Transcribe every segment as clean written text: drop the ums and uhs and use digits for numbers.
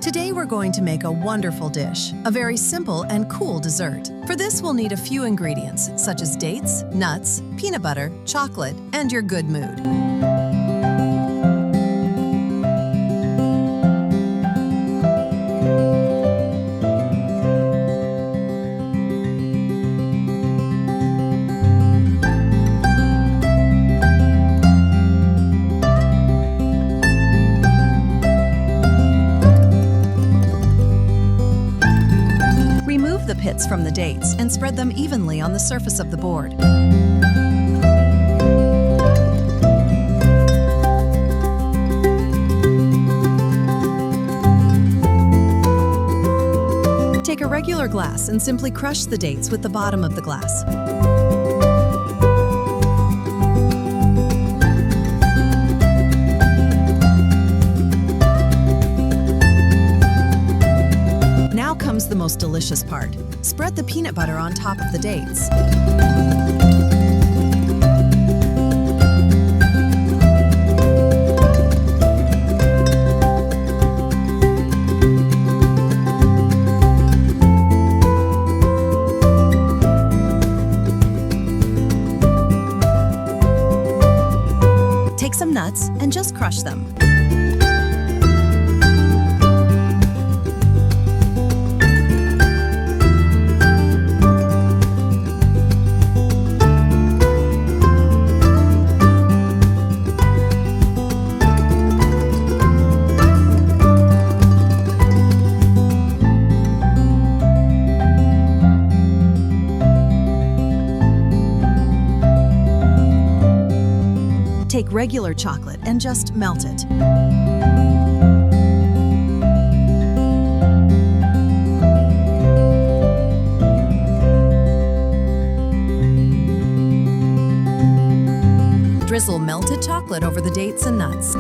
Today we're going to make a wonderful dish, a very simple and cool dessert. For this we'll need a few ingredients, such as dates, nuts, peanut butter, chocolate, and your good mood. Remove the pits from the dates and spread them evenly on the surface of the board. Take a regular glass and simply crush the dates with the bottom of the glass. Now comes the most delicious part. Spread the peanut butter on top of the dates. Take some nuts and just crush them. Take regular chocolate and just melt it. Drizzle melted chocolate over the dates and nuts.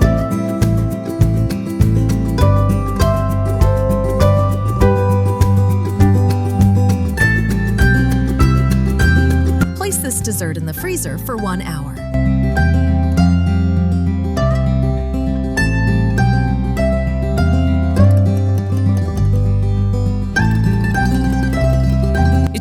Place this dessert in the freezer for 1 hour.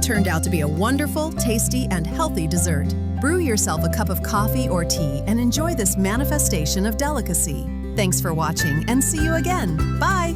Turned out to be a wonderful, tasty, and healthy dessert. Brew yourself a cup of coffee or tea and enjoy this manifestation of delicacy. Thanks for watching and see you again. Bye!